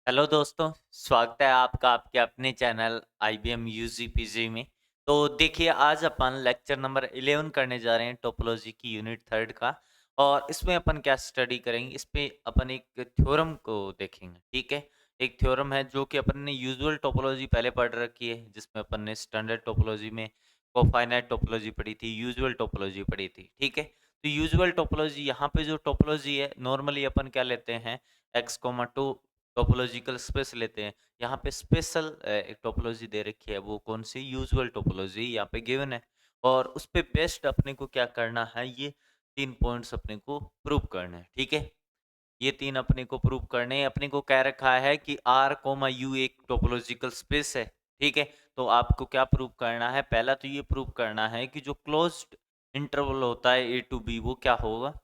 Hello दोस्तों, स्वागत है आपका आपके अपने चैनल IBM यूजी पीजी में। तो देखिए आज अपन लेक्चर नंबर 11 करने जा रहे हैं टोपोलॉजी की यूनिट थर्ड का। और इसमें अपन क्या स्टडी करेंगे, इस पे अपन एक थ्योरम को देखेंगे। ठीक है, एक थ्योरम है जो कि अपन ने यूजुअल टोपोलॉजी पहले पढ़ रखी है, जिसमें अपन ने स्टैंडर्ड टोपोलॉजी में कोफाइनाइट टोपोलॉजी पढ़ी थी, यूजुअल टोपोलॉजी पढ़ी थी। ठीक है, तो यूजुअल टोपोलॉजी, यहाँ पे जो टोपोलॉजी है नॉर्मली अपन क्या लेते हैं, x, 2 टोपोलॉजिकल स्पेस लेते हैं। यहाँ पे स्पेशल एक टोपोलॉजी दे रखी है, वो कौन सी, यूजुअल टोपोलॉजी यहाँ पे गिवन है। और उस पे बेस्ड अपने को क्या करना है, ये 3 पॉइंट्स अपने को प्रूव करने हैं। ठीक है, ये 3 अपने को प्रूव करने हैं। अपने को कह रखा है कि R, U एक टोपोलॉजिकल स्पेस है। ठीक है, तो आपको क्या प्रूव करना है, पहला तो ये प्रूव करना है कि जो क्लोज्ड इंटरवल होता है A to B वो क्या होगा,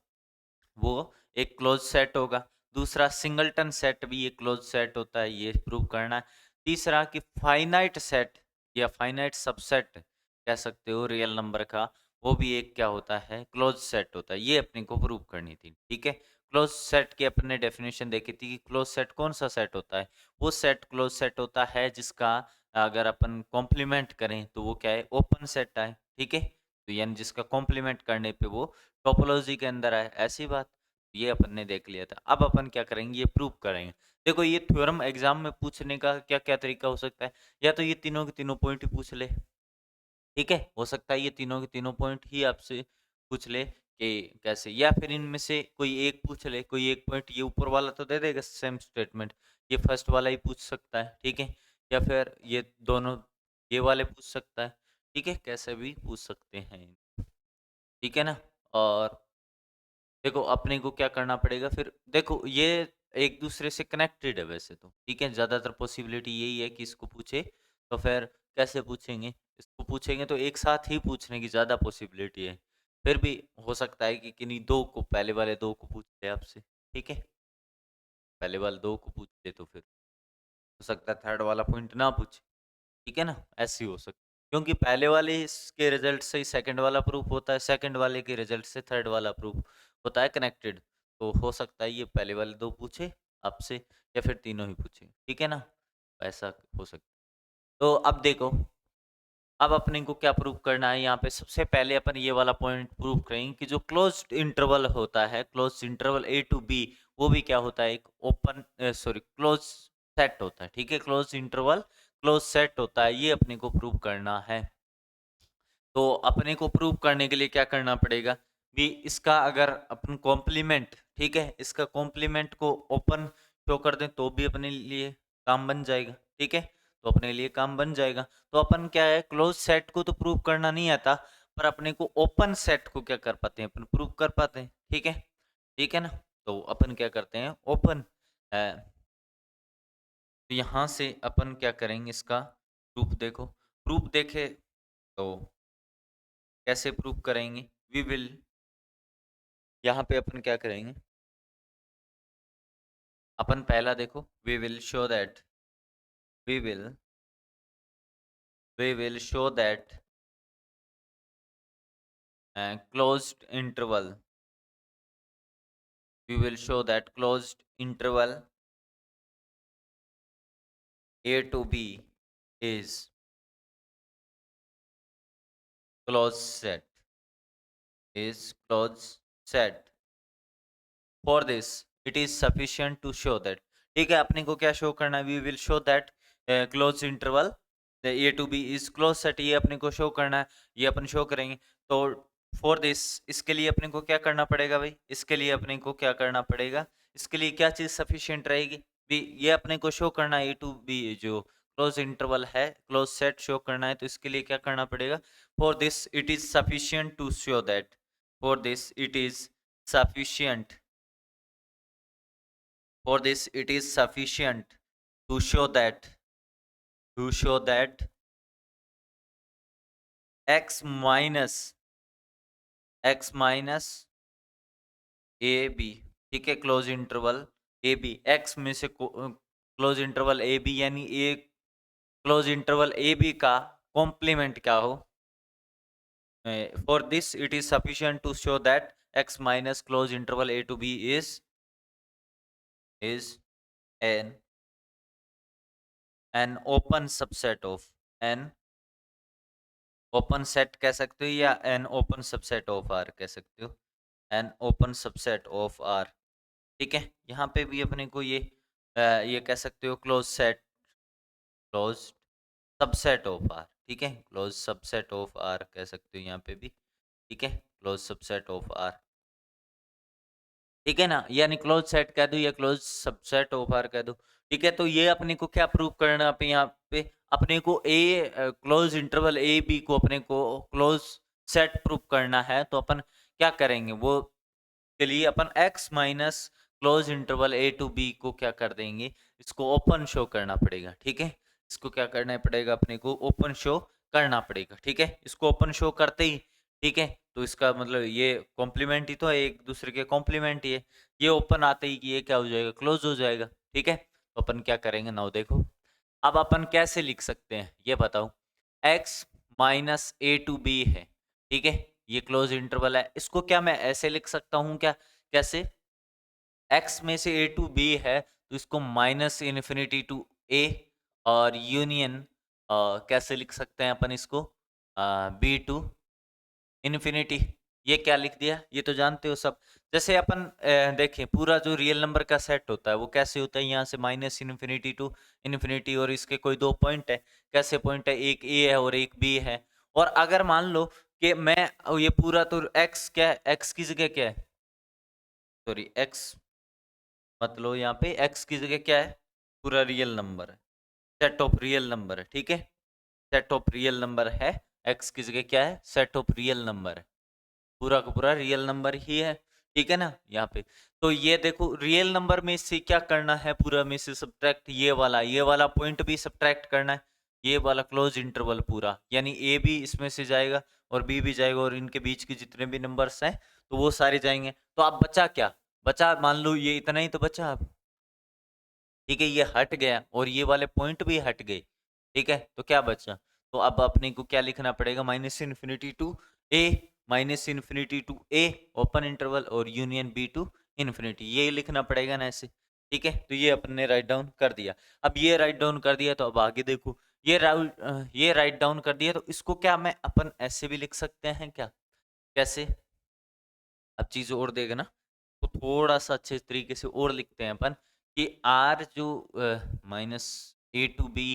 वो एक क्लोज सेट होगा। दूसरा सिंगलटन सेट भी एक क्लोज सेट होता है, ये प्रूव करना है। तीसरा कि फाइनाइट सेट या फाइनाइट सबसेट कह सकते हो रियल नंबर का, वो भी एक क्या होता है, क्लोज सेट होता है। ये अपने को प्रूव करनी थी। ठीक है, क्लोज सेट की अपने डेफिनेशन देखी थी कि क्लोज सेट कौन सा सेट होता है, वो सेट क्लोज सेट होता है जिसका अगर अपन कॉम्प्लीमेंट करें तो वो क्या है, ओपन सेट है। ठीक है, तो यानी जिसका कॉम्प्लीमेंट करने पे वो टोपोलॉजी के अंदर आए, ऐसी बात। ये अपन ने देख लिया था। अब अपन क्या करेंगे, ये प्रूव करेंगे। देखो ये थ्योरम एग्जाम में पूछने का क्या क्या तरीका हो सकता है, या तो ये तीनों के तीनों पॉइंट ही पूछ ले। ठीक है, हो सकता है ये तीनों के तीनों पॉइंट ही आपसे पूछ ले कि कैसे, या फिर इनमें से कोई एक पूछ ले, कोई एक पॉइंट ये ऊपर वाला तो दे देगा सेम स्टेटमेंट, ये फर्स्ट वाला ही पूछ सकता है। ठीक है, या फिर ये दोनों ये वाले पूछ सकता है। ठीक है, कैसे भी पूछ सकते हैं। ठीक है ना। और देखो अपने को क्या करना पड़ेगा फिर, देखो ये एक दूसरे से कनेक्टेड है वैसे तो। ठीक है, ज़्यादातर पॉसिबिलिटी यही है कि इसको पूछे। तो फिर कैसे पूछेंगे, इसको पूछेंगे तो एक साथ ही पूछने की ज़्यादा पॉसिबिलिटी है। फिर भी हो सकता है कि किन्हीं दो को, पहले वाले दो को पूछ ले आपसे। ठीक है, पहले वाले दो को पूछ ले तो फिर हो सकता है थर्ड वाला पॉइंट ना पूछे। ठीक है ना, ऐसे ही हो सकता है। क्योंकि पहले वाले के रिजल्ट से ही सेकंड वाला प्रूफ होता है, सेकंड वाले के रिजल्ट से थर्ड वाला प्रूफ होता है कनेक्टेड। तो हो सकता है ये पहले वाले दो पूछे आपसे, या फिर तीनों ही पूछे। ठीक है ना, ऐसा हो सकता है। तो अब देखो, अब अपने को क्या प्रूव करना है, यहाँ पे सबसे पहले अपन ये वाला पॉइंट प्रूव करेंगे कि जो क्लोज्ड इंटरवल होता है, closed interval A to B, वो भी क्या होता है, एक ओपन सॉरी क्लोज सेट होता है। ठीक है, क्लोज इंटरवल क्लोज सेट होता है, ये अपने को प्रूव करना है। तो अपने को प्रूव करने के लिए क्या करना पड़ेगा भी, इसका अगर अपन कॉम्प्लीमेंट, ठीक है, इसका कॉम्प्लीमेंट को ओपन शो कर दें तो भी अपने लिए काम बन जाएगा। ठीक है, तो अपने लिए काम बन जाएगा। तो अपन क्या है, क्लोज सेट को तो प्रूव करना नहीं आता, पर अपने को ओपन सेट को क्या कर पाते हैं, अपन प्रूव कर पाते हैं। ठीक है, ठीक है ना। तो अपन क्या करते हैं, ओपन तो यहाँ से अपन क्या करेंगे, इसका प्रूफ देखो, प्रूफ देखे तो कैसे प्रूव करेंगे, वी विल, यहाँ पे अपन क्या करेंगे, अपन पहला देखो, we will show that, we will we will show that closed interval, we will show that closed interval A to B is closed set, is closed set. For this it is sufficient to show that, ठीक है, अपने को क्या show करना है, we will show that close interval A to B is close set, ये अपने को शो करना है, ये अपन शो करेंगे। तो फॉर दिस, इसके लिए अपने को क्या करना पड़ेगा भाई, इसके लिए अपने को क्या करना पड़ेगा, इसके लिए क्या चीज सफिशिएंट रहेगी भी, ये अपने को शो करना है ए टू बी जो क्लोज इंटरवल है, क्लोज सेट शो करना है, तो इसके लिए क्या करना पड़ेगा, for this it is sufficient to show that, for this it is sufficient, for this it is sufficient to show that, to show that x minus, x minus A B, ठीक है, close interval A B, x में से close interval A B यानी A, close interval A B का complement क्या हो, for this it is sufficient to show that x minus close interval A to B is an an open subset of, an open set कह सकते हो या an open subset of R कह सकते हो, an open subset of R. ठीक है, यहाँ पे भी अपने को ये कह सकते हो close set, close subset of R. ठीक है, क्लोज सबसेट ऑफ आर कह सकते हो यहाँ पे भी। ठीक है, क्लोज सबसेट ऑफ आर। ठीक है ना, यानी क्लोज सेट कह दो या क्लोज सबसेट ऑफ आर कह दो। ठीक है, तो ये अपने को क्या प्रूव करना है यहाँ पे, अपने को ए क्लोज इंटरवल ए बी को अपने को क्लोज सेट प्रूव करना है। तो अपन क्या करेंगे, वो के लिए अपन x minus close interval A to B को क्या कर देंगे, इसको ओपन शो करना पड़ेगा। ठीक है, इसको क्या करना पड़ेगा, अपने को ओपन शो करना पड़ेगा। ठीक है, इसको ओपन शो करते ही, ठीक है, तो इसका मतलब ये कॉम्प्लीमेंट ही तो है, एक दूसरे के कॉम्प्लीमेंट ही है। ये ओपन आते ही ये क्या हो जाएगा, क्लोज हो जाएगा। ठीक है, तो अपन क्या करेंगे नाउ देखो, अब अपन कैसे लिख सकते हैं ये बताओ। x minus A to B है, ठीक है, ये क्लोज इंटरवल है, इसको क्या मैं ऐसे लिख सकता हूँ क्या, कैसे, x में से a टू b है तो इसको माइनस इन्फिनिटी टू a, और यूनियन कैसे लिख सकते हैं अपन इसको, b टू इन्फिनिटी। ये क्या लिख दिया, ये तो जानते हो सब। जैसे अपन देखें, पूरा जो रियल नंबर का सेट होता है वो कैसे होता है, यहाँ से माइनस इन्फिनिटी टू इन्फिनिटी, और इसके कोई दो पॉइंट है, कैसे पॉइंट है, एक ए है और एक बी है। और अगर मान लो कि मैं ये पूरा तो एक्स क्या है, एक्स की जगह क्या है, सॉरी एक्स मतलब यहाँ पे एक्स की जगह क्या है, पूरा रियल नंबर है, सेट ऑफ रियल नंबर है। ठीक है, सेट ऑफ रियल नंबर है, एक्स की जगह क्या है, सेट ऑफ रियल नंबर है, पूरा का पूरा रियल नंबर ही है। ठीक है ना, यहाँ पे तो ये देखो रियल नंबर में से क्या करना है, पूरा में से सब्ट्रैक्ट ये वाला पॉइंट भी सब्ट्रैक्ट करना है, ये वाला क्लोज इंटरवल पूरा, यानी ए भी इसमें से जाएगा और बी भी जाएगा, और इनके बीच के जितने भी नंबर्स हैं तो वो सारे जाएंगे। तो अब बचा क्या, बचा मान लो ये इतना ही तो बचा अब। ठीक है, ये हट गया और ये वाले पॉइंट भी हट गए। ठीक है, तो क्या बचा, तो अब अपने को क्या लिखना पड़ेगा, minus infinity to A, minus infinity to A open interval और यूनियन बी टू इन्फिनिटी, ये लिखना पड़ेगा ना ऐसे। ठीक है, तो ये अपन ने राइट डाउन कर दिया। अब ये राइट डाउन कर दिया तो अब आगे देखो, ये राइट डाउन कर दिया तो इसको क्या मैं अपन ऐसे भी लिख सकते हैं क्या, कैसे, अब चीज और देगा ना, तो थोड़ा सा अच्छे तरीके से और लिखते हैं अपन कि आर जो माइनस ए टू बी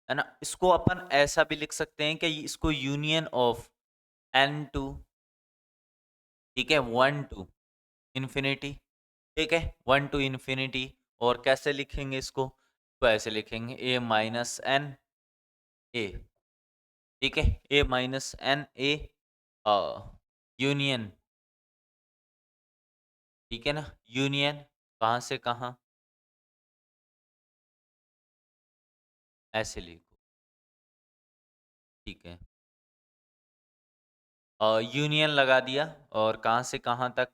है ना, इसको अपन ऐसा भी लिख सकते हैं कि इसको यूनियन ऑफ एन टू, ठीक है, वन टू इन्फिनिटी। ठीक है, वन टू इन्फिनिटी, और कैसे लिखेंगे इसको, तो ऐसे लिखेंगे ए माइनस एन ए। ठीक है, A minus n A union, ठीक है ना, यूनियन कहाँ से कहाँ, ऐसे लिखो। ठीक है, यूनियन लगा दिया, और कहाँ से कहाँ तक,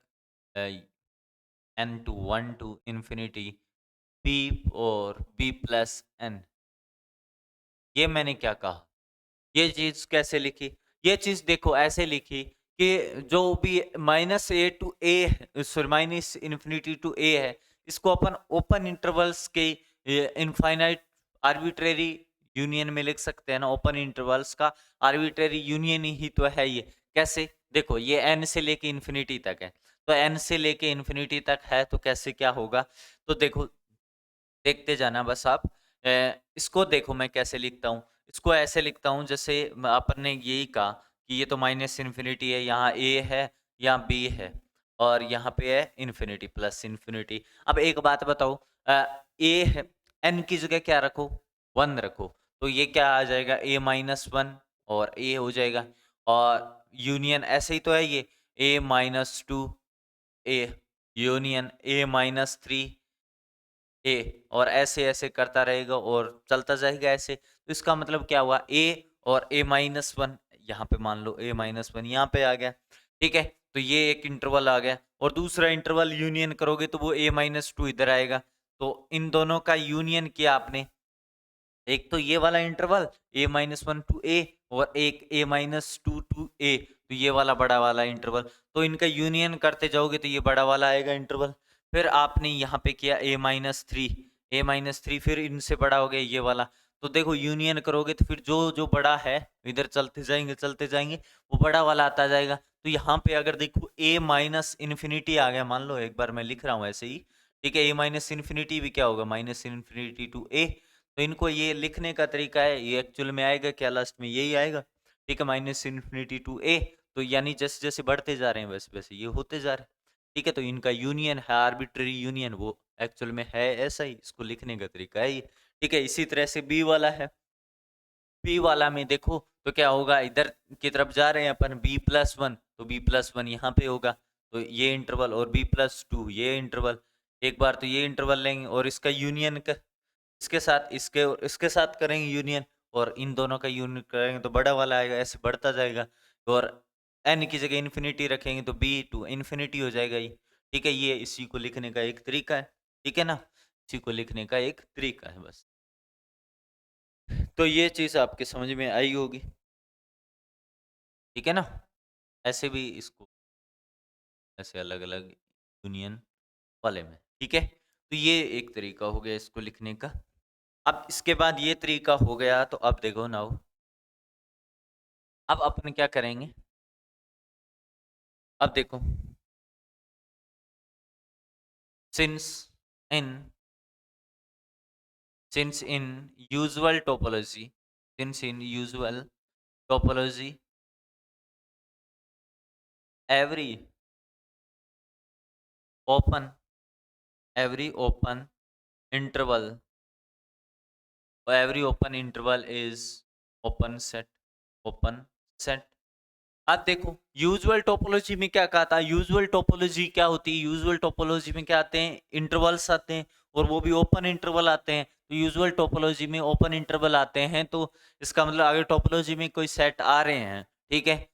n to one to infinity B, और बी प्लस एन। ये मैंने क्या कहा, ये चीज कैसे लिखी, ये चीज देखो ऐसे लिखी कि जो भी minus A to A, sorry minus infinity to A है, इसको अपन ओपन इंटरवल्स के इनफाइनाइट आर्बिट्रेरी यूनियन में लिख सकते हैं ना, ओपन इंटरवल्स का आर्बिट्रेरी यूनियन ही तो है ये। कैसे, देखो ये एन से लेके इन्फिनिटी तक है, तो एन से लेके इन्फिनिटी तक है तो कैसे क्या होगा, तो देखो देखते जाना बस आप। इसको देखो मैं कैसे लिखता हूँ, इसको ऐसे लिखता हूँ जैसे अपन ने यही कहा कि ये तो माइनस इन्फिनिटी है, यहाँ ए है, यहाँ बी है, और यहाँ पे है इन्फिनिटी प्लस इन्फिनिटी। अब एक बात बताओ, ए है, एन की जगह क्या रखो, वन रखो, तो ये क्या आ जाएगा, ए माइनस वन और ए हो जाएगा, और यूनियन ऐसे ही तो है ये, A minus two A union A minus three A, और ऐसे ऐसे करता रहेगा और चलता जाएगा ऐसे। तो इसका मतलब क्या हुआ, ए और ए माइनस वन, यहाँ पे मान लो ए माइनस वन यहाँ पे आ गया। ठीक है, तो ये एक इंटरवल आ गया, और दूसरा इंटरवल यूनियन करोगे तो वो ए माइनस टू इधर आएगा। तो इन दोनों का यूनियन किया आपने, एक तो ये वाला इंटरवल ए माइनस वन टू ए, और एक ए माइनस टू टू ए, तो ये वाला बड़ा वाला इंटरवल, तो इनका यूनियन करते जाओगे तो ये बड़ा वाला आएगा इंटरवल। फिर आपने यहाँ पे किया ए माइनस थ्री, a-3 फिर इनसे बड़ा हो गया ये वाला। तो देखो यूनियन करोगे तो फिर जो जो बड़ा है इधर चलते जाएंगे वो बड़ा वाला आता जाएगा। तो यहाँ पे अगर देखो a माइनस इन्फिनिटी आ गया, मान लो एक बार मैं लिख रहा हूँ ऐसे ही, ठीक है। a माइनस इन्फिनिटी भी क्या होगा, माइनस इन्फिनिटी टू a। तो इनको ये लिखने का तरीका है, ये एक्चुअल में आएगा क्या, लास्ट में यही आएगा, ठीक है, माइनस इन्फिनिटी टू a। तो यानी जैसे जैसे बढ़ते जा रहे हैं वैसे वैसे ये होते जा रहे हैं, ठीक है। तो इनका यूनियन है, आर्बिट्ररी यूनियन, वो एक्चुअल में है ऐसा ही, इसको लिखने का तरीका है ये, ठीक है। इसी तरह से बी वाला है, बी वाला में देखो तो क्या होगा, इधर की तरफ जा रहे हैं अपन, b+1, तो b+1 यहाँ पे होगा, तो ये इंटरवल, और b+2 ये इंटरवल, एक बार तो ये इंटरवल लेंगे और इसका यूनियन कर, इसके साथ इसके साथ करेंगे यूनियन, और इन दोनों का यूनियन करेंगे तो बड़ा वाला आएगा, ऐसे बढ़ता जाएगा। और n की जगह इन्फिनिटी रखेंगे तो b टू इन्फिनिटी हो जाएगा ये, ठीक है। ये इसी को लिखने का एक तरीका है, ठीक है ना, इसी को लिखने का एक तरीका है बस। तो ये चीज आपके समझ में आई होगी, ठीक है ना। ऐसे भी इसको ऐसे अलग अलग यूनियन वाले में, ठीक है। तो ये एक तरीका हो गया इसको लिखने का। अब इसके बाद ये तरीका हो गया, तो अब देखो नाउ, अब अपन क्या करेंगे, अब देखो, since in since in usual topology since in usual topology every open open interval, every open interval is open set। अब देखो यूजुअल टोपोलॉजी में क्या कहा था, यूजुअल टोपोलॉजी क्या होती है, यूजुअल टोपोलॉजी में क्या आते हैं, इंटरवल्स आते हैं, और वो भी ओपन इंटरवल आते हैं। तो यूजुअल टोपोलॉजी में ओपन इंटरवल आते हैं, तो इसका मतलब अगर टोपोलॉजी में कोई सेट आ रहे हैं, ठीक है,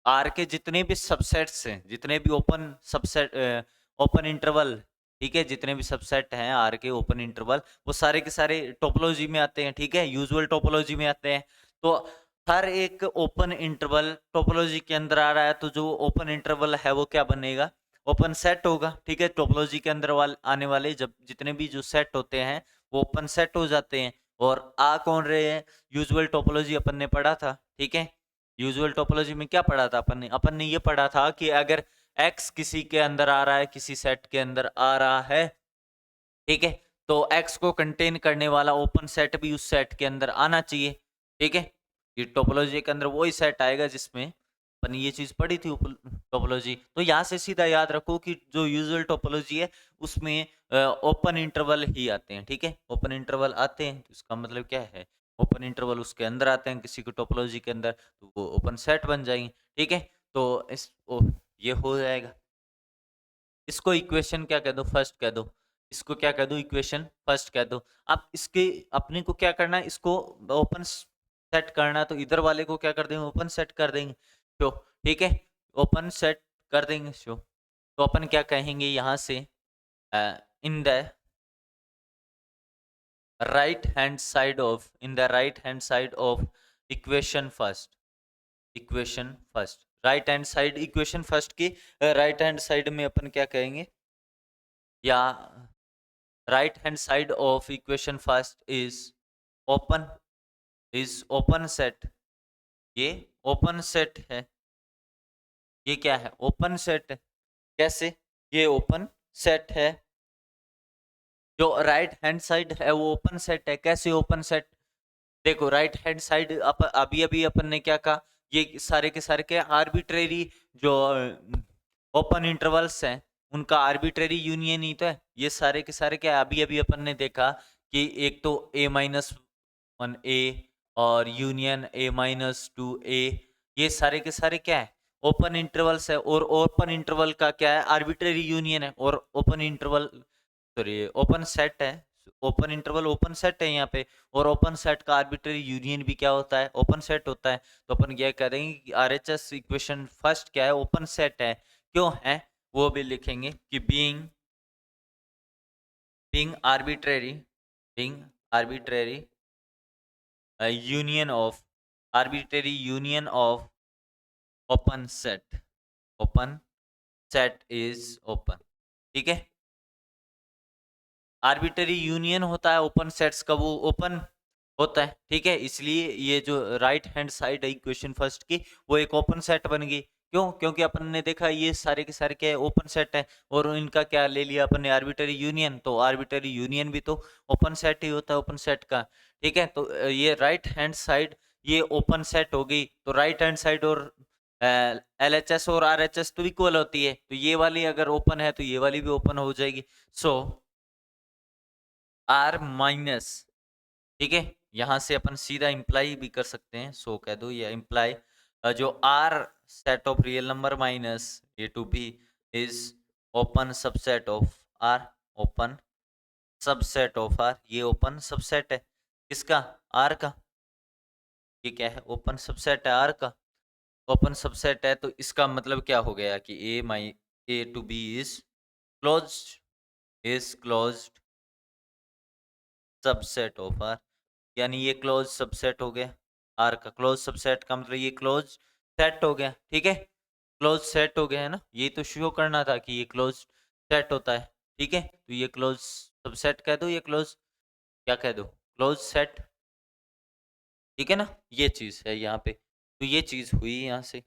आर के जितने भी सबसेट्स हैं, जितने भी ओपन सबसेट, ओपन इंटरवल, ठीक है, जितने भी सबसेट हैं आर के ओपन इंटरवल, वो सारे के सारे टोपोलॉजी में आते हैं, ठीक है, यूजुअल टोपोलॉजी में आते हैं। तो हर एक ओपन इंटरवल टोपोलॉजी के अंदर आ रहा है, तो जो ओपन इंटरवल है वो क्या बनेगा, ओपन सेट होगा, ठीक है। टोपोलॉजी के अंदर आने वाले जब जितने भी जो सेट होते हैं वो ओपन सेट हो जाते हैं। और आ कौन रहे हैं, यूजुअल टोपोलॉजी अपन ने पढ़ा था, ठीक है। यूजुअल टोपोलॉजी में क्या पढ़ा था अपन ने ये पढ़ा था कि अगर x किसी के अंदर आ रहा है, किसी सेट के अंदर आ रहा है, ठीक है, तो x को कंटेन करने वाला ओपन सेट भी उस सेट के अंदर आना चाहिए, ठीक है। ये टोपोलॉजी के अंदर वही सेट आएगा जिसमें अपन ये चीज पढ़ी थी टोपोलॉजी। तो यहाँ से सीधा याद रखो कि जो यूजुअल टोपोलॉजी है उसमें ओपन इंटरवल ही आते हैं, ठीक है, ओपन इंटरवल आते हैं, तो इसका मतलब क्या है, ओपन इंटरवल उसके अंदर आते हैं किसी को टोपोलॉजी के अंदर, तो वो ओपन सेट बन जाएंगे, ठीक है। तो ये हो जाएगा, इसको इक्वेशन क्या कह दो, फर्स्ट कह दो, इसको क्या कह दो, इक्वेशन फर्स्ट कह दो। अब इसके अपने को क्या करना है, इसको ओपन सेट करना है, तो इधर वाले को क्या कर देंगे, ओपन सेट कर देंगे, तो ठीक है, ओपन सेट कर देंगे शो। तो अपन क्या कहेंगे यहाँ से, in the right hand side of equation first, equation first, right hand side equation first की राइट हैंड साइड में अपन क्या कहेंगे, या right hand side of equation first open is open set, ये ओपन सेट है, ये क्या है, ओपन सेट है। कैसे, ये ओपन सेट है, जो राइट हैंड साइड है वो ओपन सेट है। कैसे ओपन सेट, देखो राइट हैंड साइड अभी अभी अपन ने क्या कहा, ये सारे के सारे के आर्बिट्रेरी जो ओपन इंटरवल्स हैं उनका आर्बिट्रेरी यूनियन ही तो है, ये सारे के सारे क्या, अभी अभी अपन ने देखा कि एक तो a-1 a और यूनियन a-2 a, ये सारे के सारे क्या है, ओपन इंटरवल्स है, और ओपन इंटरवल का क्या है, आर्बिट्रेरी यूनियन है, और open interval, sorry open set है, ओपन इंटरवल ओपन सेट है यहाँ पे, और ओपन सेट का आर्बिट्ररी यूनियन भी क्या होता है, ओपन सेट होता है। तो अपन क्या करेंगे कि आरएचएस इक्वेशन फर्स्ट क्या है, ओपन सेट है, क्यों है वो भी लिखेंगे कि being arbitrary, being arbitrary union of, arbitrary union of open set, open set is open, ठीक है। आर्बिटरी यूनियन होता है ओपन सेट्स का, वो ओपन होता है, ठीक है। इसलिए ये जो राइट हैंड साइड है इक्वेशन फर्स्ट की, वो एक ओपन सेट बन गई। क्यों? क्योंकि अपन ने देखा ये सारे के सारे क्या है, ओपन सेट है, और इनका क्या ले लिया अपन ने, आर्बिटरी यूनियन। तो आर्बिटरी यूनियन भी तो ओपन सेट ही होता है, ओपन सेट का, ठीक है। तो ये राइट हैंड साइड ये ओपन सेट हो गई, तो राइट हैंड साइड और एल एच एस और आर एच एस तो इक्वल होती है, तो ये वाली अगर ओपन है तो ये वाली भी ओपन हो जाएगी। सो आर माइनस, ठीक है, यहां से अपन सीधा इंप्लाई भी कर सकते हैं, सो कह दो या इंप्लाई जो R set of real number minus A to B is open subset of R, open subset of R, ये ओपन सबसेट है किसका, आर का। ये क्या है, ओपन सबसेट है आर का, ओपन सबसेट है, तो इसका मतलब क्या हो गया कि A to B is closed, is closed subset of R, यानी ये क्लोज सबसेट हो गया आर का। क्लोज सबसेट का मतलब ये क्लोज सेट हो गया, ठीक है, क्लोज सेट हो गया है ना, ये तो शो करना था कि ये क्लोज सेट होता है, ठीक है। तो ये क्लोज सबसेट कह दो, ये क्लोज क्या कह दो, क्लोज सेट, ठीक है ना, ये चीज है यहाँ पे। तो ये चीज हुई यहाँ से,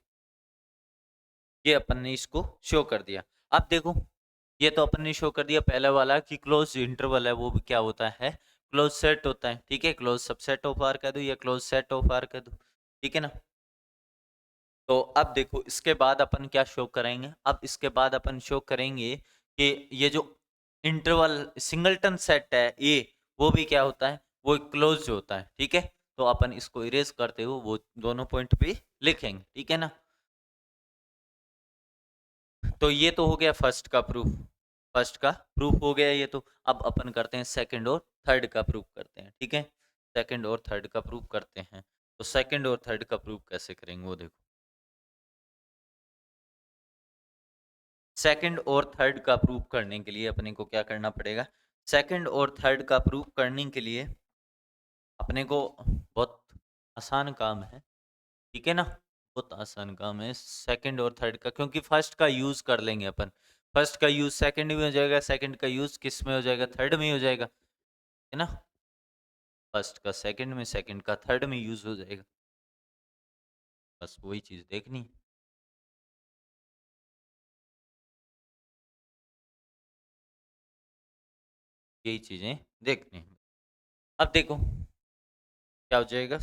ये अपन ने इसको शो कर दिया। अब देखो, ये तो अपन ने शो कर दिया पहला वाला कि क्लोज इंटरवल है वो भी क्या होता है, क्लोज सेट होता है, ठीक है। क्लोज सबसेट ऑफ आर कह दो या क्लोज सेट ऑफ आर कह दो, ठीक है ना। तो अब देखो इसके बाद अपन क्या शो करेंगे, अब इसके बाद अपन शो करेंगे कि ये जो इंटरवल सिंगलटन सेट है ए, वो भी क्या होता है, वो क्लोज होता है, ठीक है। तो अपन इसको इरेज करते हुए वो दोनों पॉइंट पे लिखेंगे, ठीक है ना। तो ये तो हो गया फर्स्ट का प्रूफ, फर्स्ट का प्रूफ हो गया ये तो। अब अपन करते हैं सेकंड और थर्ड का प्रूफ करते हैं, ठीक है। सेकंड और थर्ड का प्रूफ करते हैं। तो सेकंड और थर्ड का प्रूफ कैसे करेंगे वो देखो। सेकंड और थर्ड का प्रूफ करने के लिए अपने को क्या करना पड़ेगा, सेकंड और थर्ड का प्रूफ करने के लिए अपने को बहुत आसान काम है, ठीक है ना, बहुत आसान काम है सेकंड और थर्ड का, क्योंकि फर्स्ट का यूज कर लेंगे अपन। फर्स्ट का यूज सेकंड में हो जाएगा, सेकंड का यूज किस में हो जाएगा, थर्ड में हो जाएगा, है ना। फर्स्ट का सेकंड में, सेकंड का थर्ड में यूज हो जाएगा, बस वही चीज देखनी, यही चीजें देखनी है। अब देखो क्या हो जाएगा,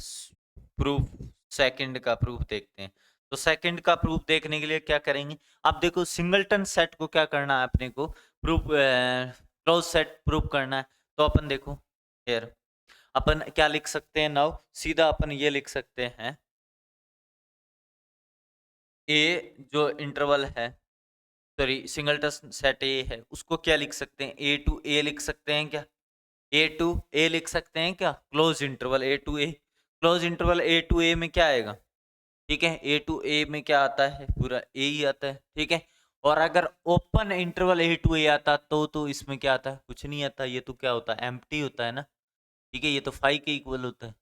प्रूफ, सेकंड का प्रूफ देखते हैं। तो सेकंड का प्रूफ देखने के लिए क्या करेंगे, अब देखो सिंगलटन सेट को क्या करना है अपने को, प्रूफ क्लोज सेट प्रूफ करना है। तो अपन देखो यार, अपन क्या लिख सकते हैं नाउ, सीधा अपन ये लिख सकते हैं, ए जो इंटरवल है, सॉरी सिंगलटन सेट ए है, उसको क्या लिख सकते हैं, ए टू ए लिख सकते हैं क्या, ए टू ए लिख सकते हैं क्या, close interval A to A, close interval A to A में क्या आएगा, ठीक है, ए टू ए में क्या आता है, पूरा ए ही आता है, ठीक है। और अगर ओपन इंटरवल ए टू ए आता तो इसमें क्या आता है, कुछ नहीं आता, ये तो क्या होता है, एम्प्टी होता है ना, ठीक है, ये तो फाइव के इक्वल होता है,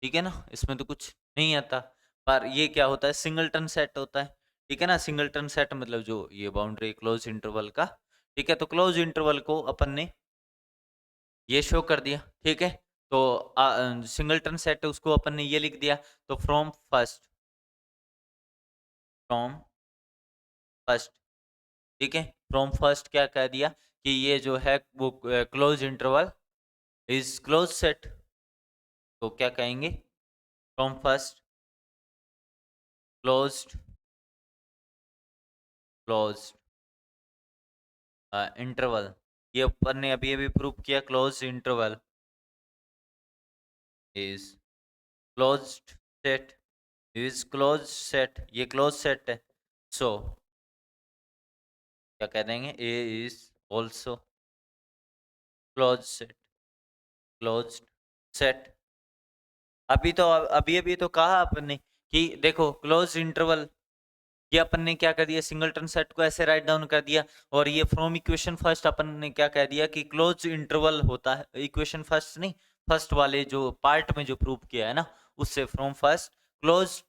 ठीक है ना, इसमें तो कुछ नहीं आता। पर ये क्या होता है, सिंगलटन सेट होता है, ठीक है ना। सिंगलटन सेट मतलब जो ये बाउंड्री क्लोज इंटरवल का, ठीक है। तो क्लोज इंटरवल को अपन ने ये शो कर दिया, ठीक है। तो सिंगलटन सेट उसको अपन ने ये लिख दिया, तो फ्रॉम फर्स्ट, ठीक है, फ्रॉम फर्स्ट क्या कह दिया कि ये जो है वो close interval is close set. तो क्या कहेंगे, from first closed, closed interval, ये अपन ने अभी अभी प्रूव किया, close interval is closed set, is close set, ये क्लोज सेट है। सो क्या कह देंगे, A is also close set, close set. अभी अभी तो कहा अपन ने कि देखो क्लोज इंटरवल, ये अपन ने क्या कर दिया, सिंगलटन सेट को ऐसे राइट डाउन कर दिया, और ये फ्रॉम इक्वेशन फर्स्ट अपन ने क्या कह दिया कि क्लोज इंटरवल होता है, इक्वेशन फर्स्ट नहीं, फर्स्ट वाले जो पार्ट में जो प्रूव किया है ना, उससे from first close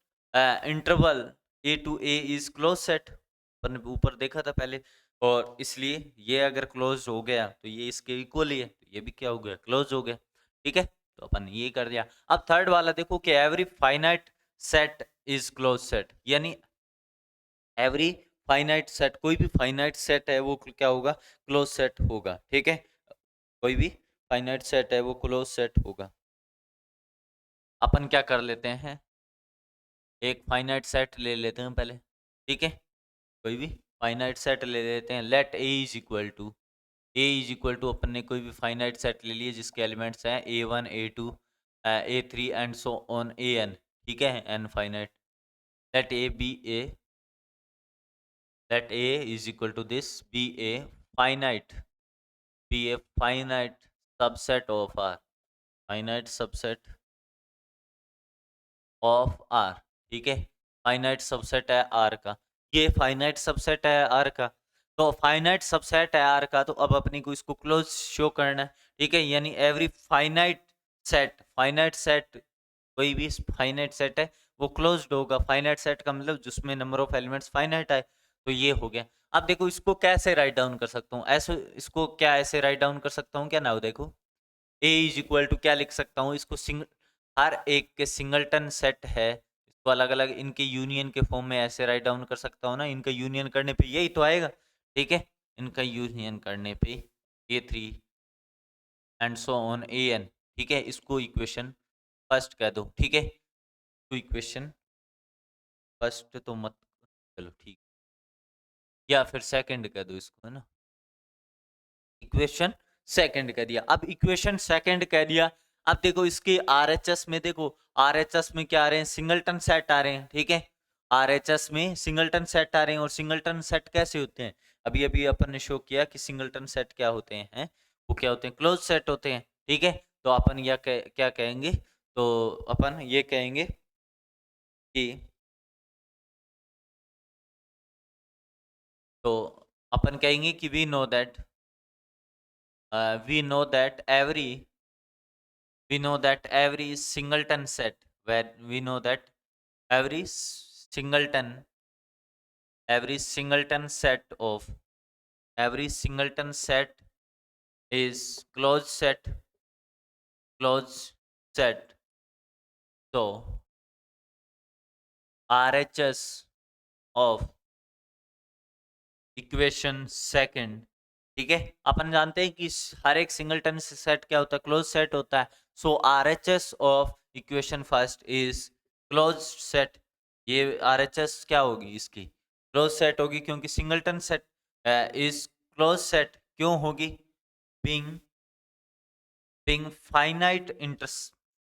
interval A to A is close set, अपन ने ऊपर देखा था पहले। और इसलिए ये अगर क्लोज हो गया तो ये इसके इक्वल ही है, तो ये भी क्या हो गया, क्लोज हो गया। ठीक है, तो अपन ये कर दिया। अब थर्ड वाला देखो कि every finite set is close set, यानी एवरी फाइनाइट सेट, कोई भी फाइनाइट सेट है वो क्या होगा, क्लोज सेट होगा। ठीक है, कोई भी फाइनाइट सेट है वो क्लोज सेट होगा। अपन क्या कर लेते हैं, एक फाइनाइट सेट ले लेते हैं पहले। ठीक है, कोई भी फाइनाइट सेट ले लेते हैं। Let A is equal to, A is equal to अपन ने कोई भी फाइनाइट सेट ले लिए जिसके एलिमेंट्स हैं A1 A2 A3 and so on AN। ठीक है, n finite. Let A B A, let A is equal to this, be a finite, be a finite subset of R, finite subset of R। ठीक है, finite subset है R का, ये finite subset है R का। तो finite subset है R का, तो अब अपने को इसको क्लोज शो करना है। ठीक है, यानी एवरी फाइनाइट सेट कोई भी फाइनाइट सेट है वो क्लोज्ड होगा। फाइनाइट सेट का मतलब जिसमें नंबर ऑफ एलिमेंट्स फाइनाइट है, तो ये हो गया। अब देखो इसको कैसे राइट डाउन कर सकता हूँ, ऐसे इसको क्या ऐसे राइट डाउन कर सकता हूँ क्या ना, देखो ए इज इक्वल टू क्या लिख सकता हूँ इसको, हर एक के सिंगलटन सेट है, इसको अलग अलग इनके यूनियन के फॉर्म में ऐसे राइट डाउन कर सकता हूँ ना। इनका यूनियन करने पे यही तो आएगा। ठीक है, इनका यूनियन करने पे A3 and so on AN। ठीक है, इसको इक्वेशन फर्स्ट कह दो। ठीक है, तो इक्वेशन फर्स्ट तो मत, चलो ठीक, या फिर सेकंड कह दो इसको, है ना। इक्वेशन सेकंड कह दिया। अब इक्वेशन सेकंड कह दिया, अब देखो इसके आरएचएस में, देखो आरएचएस में क्या आ रहे हैं, सिंगलटन सेट आ रहे हैं। ठीक है, आरएचएस में सिंगलटन सेट आ रहे हैं। और सिंगलटन सेट कैसे होते हैं, अभी अभी अपन ने शो किया कि सिंगलटन सेट क्या होते हैं, वो क्या होते हैं, क्लोज सेट होते हैं। ठीक है, तो अपन क्या कहेंगे, तो अपन ये कहेंगे कि, तो अपन कहेंगे कि we know that every singleton set, where we know that every singleton every singleton set of every singleton set is closed set. So RHS of equation second. ठीक है, अपन जानते हैं कि हर एक सिंगलटन सेट क्या होता है, क्लोज सेट होता है। So RHS of equation first is close set. ये आरएचएस क्या होगी इसकी, क्लोज सेट होगी, क्योंकि singleton set is close set क्यों होगी, being being finite intersection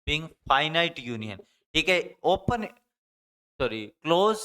being finite union. ठीक है, ओपन, सॉरी क्लोज,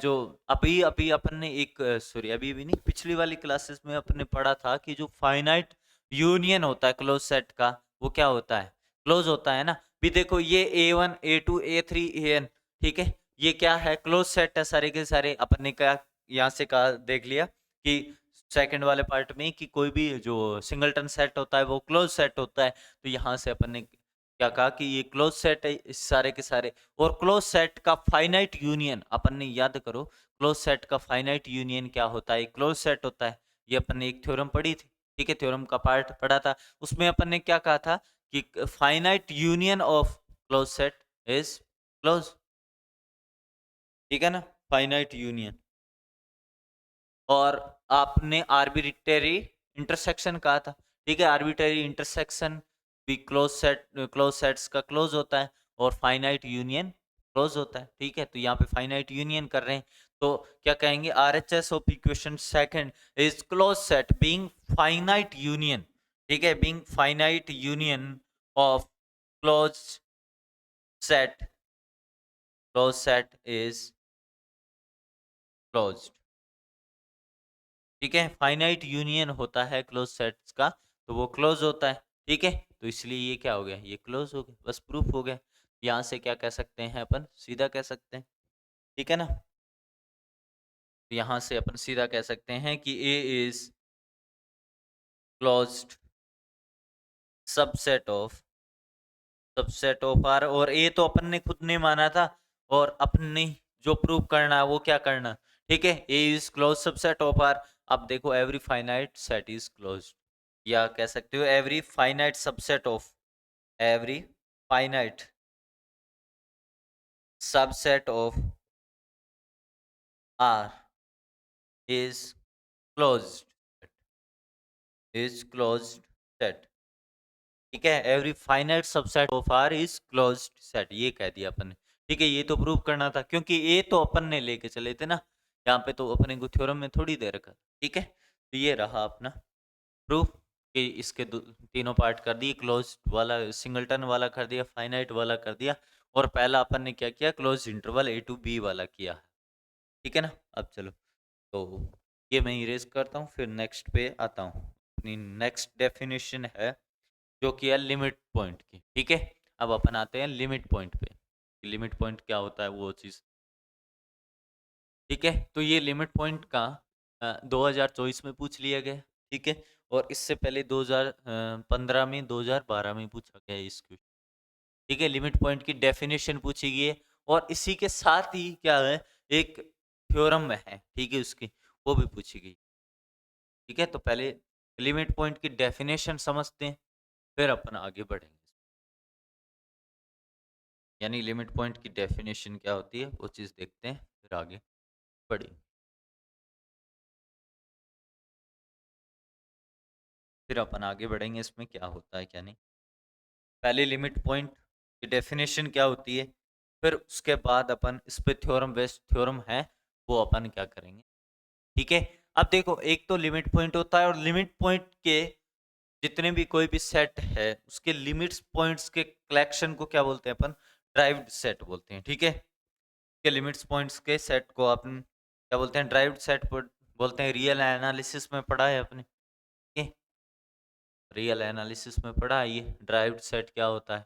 जो अभी अभी अपन ने एक, सॉरी अभी भी नहीं, पिछली वाली क्लासेस में अपन ने पढ़ा था कि जो फाइनाइट यूनियन होता है क्लोज सेट का, वो क्या होता है, क्लोज होता है ना। भी देखो ये A1 A2 A3 AN, ठीक है, ये क्या है, क्लोज सेट है सारे के सारे। अपन ने क्या यहाँ से कहा, देख लिया कि सेकंड वाले पार्ट में कि कोई भी जो सिंगलटन सेट होता है वो क्लोज सेट होता है। तो यहाँ से अपन ने क्या कहा कि ये क्लोज सेट है इस सारे के सारे। और क्लोज सेट का फाइनाइट यूनियन, अपन ने याद करो क्लोज सेट का फाइनाइट यूनियन क्या होता है, क्लोज सेट होता है। ये अपन ने एक थ्योरम पढ़ी थी। ठीक है, थ्योरम का पार्ट पढ़ा था, उसमें अपन ने क्या कहा था कि finite union of close set is close. ठीक है ना, फाइनाइट यूनियन। और आपने आर्बिट्रेरी इंटरसेक्शन कहा था। ठीक है, आर्बिट्रेरी इंटरसेक्शन भी क्लोज सेट्स का क्लोज होता है, और फाइनाइट यूनियन क्लोज होता है। ठीक है, तो यहाँ पे फाइनाइट यूनियन कर रहे हैं, तो क्या कहेंगे, RHS of equation second is close set being finite union. ठीक है, being finite union of close set is closed. ठीक है, फाइनाइट यूनियन होता है क्लोज सेट्स का, तो वो क्लोज होता है। ठीक है, तो इसलिए ये क्या हो गया, ये क्लोज हो गया, बस प्रूफ हो गया। यहाँ से क्या कह सकते हैं अपन, सीधा कह सकते हैं। ठीक है ना, तो यहाँ से अपन सीधा कह सकते हैं कि A is closed subset of R. और ए तो अपन ने खुद ने माना था, और अपन ने जो प्रूव करना है वो क्या करना। ठीक है, A is close subset of R. अब देखो every finite set is closed, या कह सकते हो every finite subset of, every finite subset of R is closed, is closed set. ठीक है, every finite subset of R is closed set, ये कह दिया अपन ने। ठीक है, ये तो प्रूव करना था क्योंकि ये तो अपन ने लेके चले थे ना, यहाँ पे तो अपने को थ्योरम में थोड़ी दे रखा। ठीक है, तो ये रहा अपना प्रूफ कि इसके तीनों पार्ट कर दिए, क्लोज वाला सिंगलटन वाला कर दिया, फाइनाइट वाला कर दिया, और पहला अपन ने क्या किया, close interval A to B वाला किया। ठीक है ना, अब चलो तो ये मैं इरेज करता हूँ, फिर नेक्स्ट पे आता हूँ। अपनी नेक्स्ट डेफिनेशन है जो कि है लिमिट पॉइंट की। ठीक है, अब अपन आते हैं लिमिट पॉइंट पे, लिमिट पॉइंट क्या होता है वो चीज़। ठीक है, तो ये लिमिट पॉइंट का 2024 में पूछ लिया गया। ठीक है, और इससे पहले 2015 में, 2012 में पूछा गया इस क्वेश्चन। ठीक है, लिमिट पॉइंट की डेफिनेशन पूछी गई है, और इसी के साथ ही क्या है, एक थ्योरम है, ठीक है, उसकी वो भी पूछी गई। ठीक है, तो पहले लिमिट पॉइंट की डेफिनेशन समझते हैं, फिर अपन आगे बढ़ेंगे। यानी लिमिट पॉइंट की डेफिनेशन क्या होती है वो चीज़ देखते हैं, फिर आगे बढ़ेंगे। फिर अपन आगे बढ़ेंगे इसमें क्या होता है क्या नहीं। पहले लिमिट पॉइंट की डेफिनेशन क्या होती है, फिर उसके बाद अपन इस पे थ्योरम बेस्ड थ्योरम है वो अपन क्या करेंगे। ठीक है, अब देखो एक तो लिमिट पॉइंट होता है, और लिमिट पॉइंट के जितने भी कोई भी सेट है उसके लिमिट्स पॉइंट्स के कलेक्शन को क्या बोलते हैं अपन, ड्राइव्ड सेट बोलते हैं। ठीक है, के लिमिट्स पॉइंट्स के सेट को अपन क्या बोलते हैं, ड्राइव्ड सेट बोलते हैं। रियल एनालिसिस में पढ़ा है अपने, रियल एनालिसिस में पढ़ा है ये ड्राइव्ड सेट क्या होता है।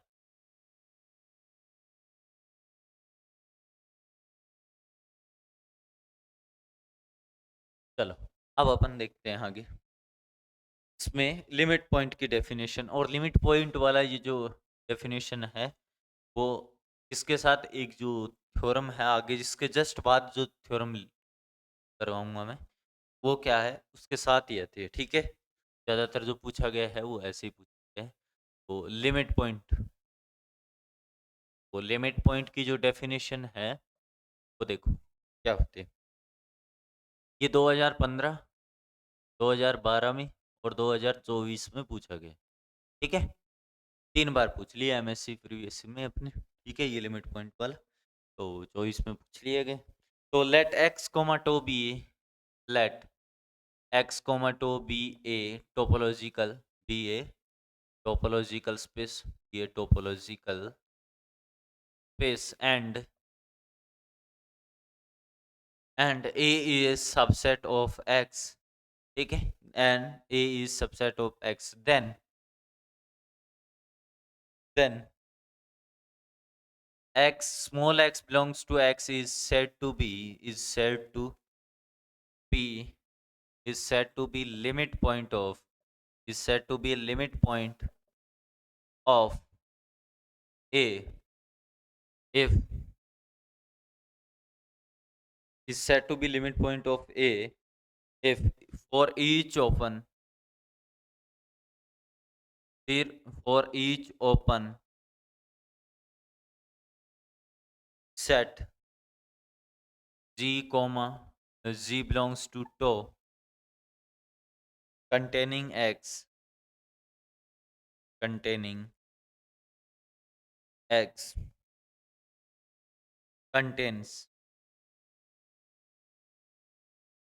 चलो अब अपन देखते हैं आगे इसमें लिमिट पॉइंट की डेफिनेशन, और लिमिट पॉइंट वाला ये जो डेफिनेशन है वो इसके साथ एक जो थ्योरम है आगे, जिसके जस्ट बाद जो थ्योरम करवाऊंगा मैं, वो क्या है उसके साथ ही आती है। ठीक है, ज़्यादातर जो पूछा गया है वो ऐसे ही पूछा गया है। तो लिमिट पॉइंट, वो लिमिट पॉइंट की जो डेफिनेशन है वो देखो क्या होती है। ये 2015, 2012 में और 2024 में पूछा गया। ठीक है, 3 बार पूछ लिया एमएससी प्रीवियस में अपने। ठीक है, ये लिमिट पॉइंट वाला तो 24 में पूछ लिए गए। तो let X comma tau be, let X comma tau be a topological, be a topological space, ये topological space, and A is subset of X. ठीक है, and A is subset of X, then x small x belongs to x be is said to be limit point of, is said to be a limit point of a if, is said to be limit point of a if for each open, for each open set g comma z belongs to tau containing x, containing x contains,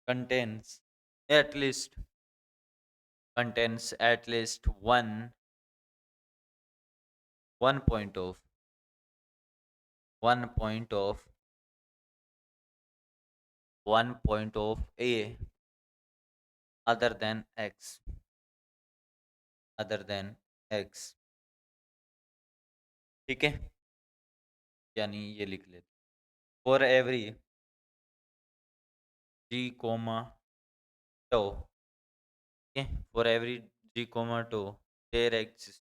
contains at least, contains at least one point of, one point of, one point of a other than x, other than x। ठीक है, यानी ये लिख लेते, for every g comma tau, ठीक है, for every g comma tau there exist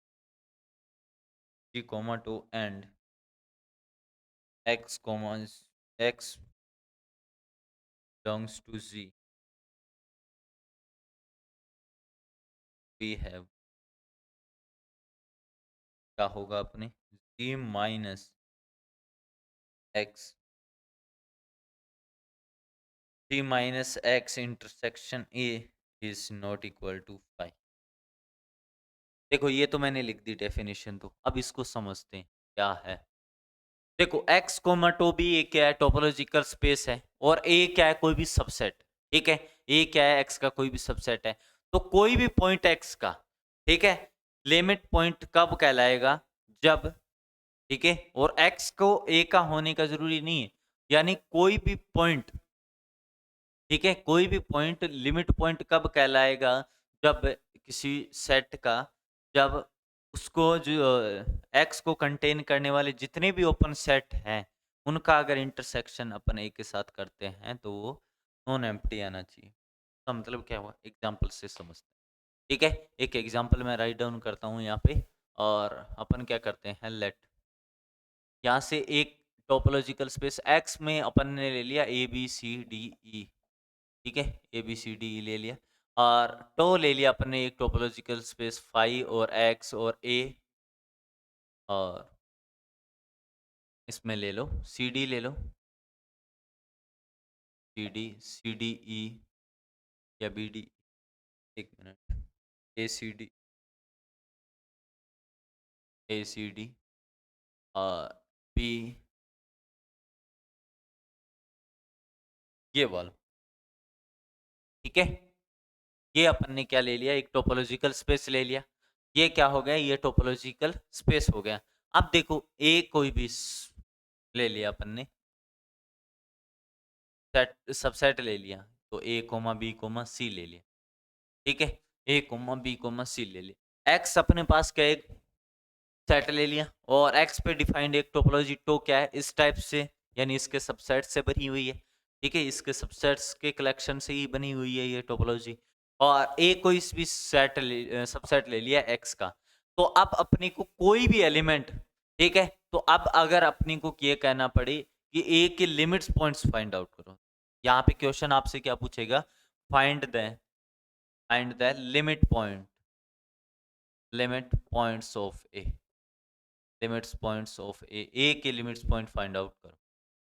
g comma tau and x comma x belongs to z, we have क्या होगा अपने g minus x g minus x intersection a is not equal to 5। देखो ये तो मैंने लिख दी definition, तो अब इसको समझते हैं क्या है। देखो x कोमा टो भी एक क्या है, टोपोलॉजिकल स्पेस है, और a क्या है, कोई भी सबसेट। ठीक है, a क्या है, x का कोई भी सबसेट है। तो कोई भी पॉइंट x का, ठीक है, लिमिट पॉइंट कब कहलाएगा, जब, ठीक है, और x को a का होने का जरूरी नहीं है, यानी कोई भी पॉइंट, ठीक है, कोई भी पॉइंट लिमिट पॉइंट कब कहलाएगा, जब किसी सेट का, जब उसको जो एक्स को कंटेन करने वाले जितने भी ओपन सेट हैं उनका अगर इंटरसेक्शन अपन एक के साथ करते हैं तो वो नॉन एम्प्टी आना चाहिए। तो मतलब क्या हुआ, एग्जाम्पल से समझते हैं। ठीक है, एक एग्जाम्पल मैं राइट डाउन करता हूँ यहाँ पे, और अपन क्या करते हैं, लेट यहाँ से एक टोपोलॉजिकल स्पेस एक्स में अपन ने ले लिया ए बी सी डी ई। ठीक है, ए बी सी डी ले लिया, और टो ले लिया अपन ने एक टोपोलॉजिकल स्पेस फाई और एक्स और ए, और इसमें ले लो सी डी, ले लो सी डी ई या बी डी, एक मिनट, ए सी डी और बी, ये वाला। ठीक है, ये अपन ने क्या ले लिया, एक टोपोलॉजिकल स्पेस ले लिया। ये क्या हो गया, ये टोपोलॉजिकल स्पेस हो गया। अब देखो ए कोई भी ले लिया अपन ने, सेट सबसेट ले लिया, तो ए कोमा बी कोमा सी ले लिया। ठीक है, ए कोमा बी कोमा सी ले लिया। एक्स अपने पास क्या, एक सेट ले लिया, और एक्स पे डिफाइंड एक टोपोलॉजी टो क्या है, इस टाइप से, यानी इसके सबसेट से बनी हुई है। ठीक है, इसके सबसेट्स के कलेक्शन से ही बनी हुई है ये टोपोलॉजी, और ए कोई भी सेट सबसेट ले लिया एक्स का। तो अब अपने को कोई भी एलिमेंट, ठीक है, तो अब अगर अपने को ये कहना पड़े कि ए के लिमिट्स पॉइंट्स फाइंड आउट करो, यहाँ पे क्वेश्चन आपसे क्या पूछेगा, find the limit points of A, limits points of A के लिमिट्स पॉइंट फाइंड आउट करो।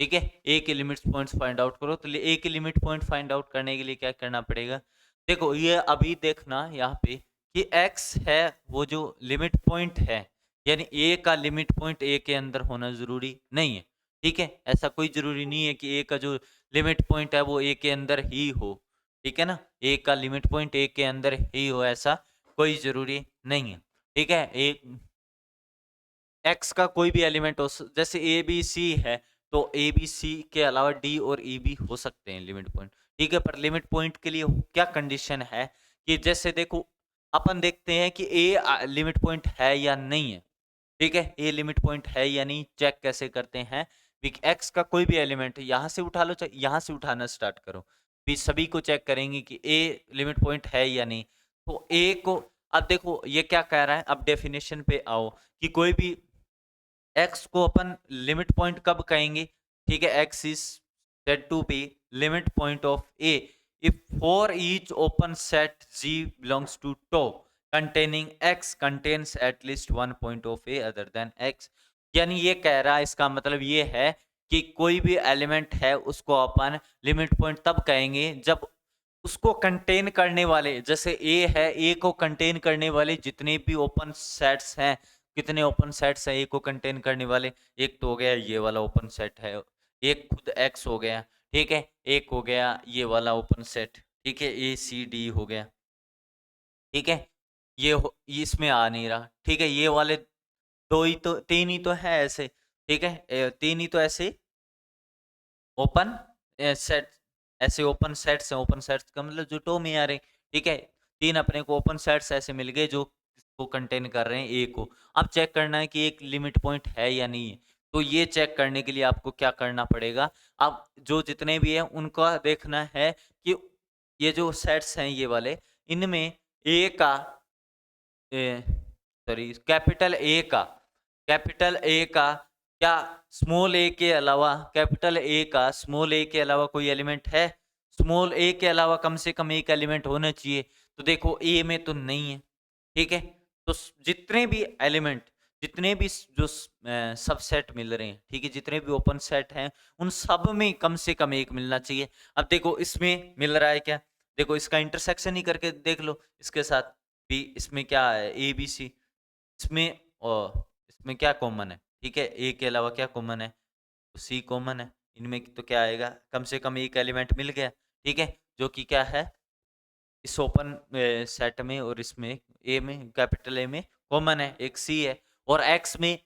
ठीक है, ए के लिमिट्स पॉइंट्स फाइंड आउट करो, तो ए के लिमिट पॉइंट फाइंड आउट करने के लिए क्या करना पड़ेगा, देखो ये अभी देखना यहाँ पे कि x है वो जो लिमिट पॉइंट है, यानी a का लिमिट पॉइंट a के अंदर होना जरूरी नहीं है। ठीक है, ऐसा कोई जरूरी नहीं है कि a का जो लिमिट पॉइंट है वो a के अंदर ही हो। ठीक है ना, a का लिमिट पॉइंट a के अंदर ही हो, ऐसा कोई जरूरी नहीं है। ठीक है, एक एक्स का कोई भी एलिमेंट हो, जैसे ए बी सी है, तो ए बी सी के अलावा डी और ई भी हो सकते हैं लिमिट पॉइंट। ठीक है, पर लिमिट पॉइंट के लिए क्या कंडीशन है कि जैसे देखो अपन देखते हैं कि ए लिमिट पॉइंट है या नहीं है। ठीक है, ए लिमिट पॉइंट है या नहीं चेक कैसे करते हैं, एक्स का कोई भी एलिमेंट यहाँ से उठा लो, चाहे यहाँ से उठाना स्टार्ट करो, भी सभी को चेक करेंगे कि ए लिमिट पॉइंट है या नहीं। तो ए को, अब देखो ये क्या कह रहा है, अब डेफिनेशन पे आओ कि कोई भी एक्स को अपन लिमिट पॉइंट कब कहेंगे, ठीक है, x is said to be limit point of A if for each open set G belongs to tau containing x contains at least one point of A other than x. यानी ये कह रहा है, इसका मतलब ये है कि कोई भी एलिमेंट है उसको अपन लिमिट पॉइंट तब कहेंगे जब उसको कंटेन करने वाले, जैसे ए है, ए को कंटेन करने वाले जितने भी ओपन सेट्स हैं, कितने ओपन सेट्स हैं ए को कंटेन करने वाले, एक तो हो गया ये वाला ओपन सेट है, एक खुद एक्स हो गया, ठीक है, एक हो गया ये वाला ओपन सेट, ठीक है, ए सी डी हो गया। ठीक है, ये इसमें आ नहीं रहा। ठीक है, ये वाले दो ही तो, तीन ही तो है ऐसे। ठीक है, तीन ही तो ऐसे ओपन सेट, ऐसे ओपन सेट्स हैं, ओपन सेट्स का मतलब जो टो में आ रहे। ठीक है, तीन अपने को ओपन सेट्स ऐसे मिल गए जो को कंटेन कर रहे हैं ए को। अब चेक करना है कि एक लिमिट पॉइंट है या नहीं है, तो ये चेक करने के लिए आपको क्या करना पड़ेगा, अब जो जितने भी हैं उनका देखना है कि ये जो सेट्स हैं ये वाले, इनमें ए का, सॉरी कैपिटल ए का क्या स्मॉल ए के अलावा, कैपिटल ए का स्मॉल ए के अलावा कोई एलिमेंट है, स्मॉल ए के अलावा कम से कम एक एलिमेंट होना चाहिए। तो देखो ए में तो नहीं है, ठीक है? तो जितने भी एलिमेंट, जितने भी जो सबसेट मिल रहे हैं, ठीक है? जितने भी ओपन सेट हैं, उन सब में कम से कम एक मिलना चाहिए। अब देखो इसमें मिल रहा है क्या? देखो इसका इंटरसेक्शन ही करके देख लो इसके साथ भी। इसमें क्या है? A B C. इसमें इसमें क्या कॉमन है? ठीक है, ए के अलावा क्या कॉमन है? तो सी कॉमन है। इनमें तो क्या आएगा? कम से कम एक एलिमेंट मिल गया, ठीक है? जो कि क्या है, इस ओपन सेट में और इसमें ए में, कैपिटल ए में कॉमन है, एक सी है। और एक्स में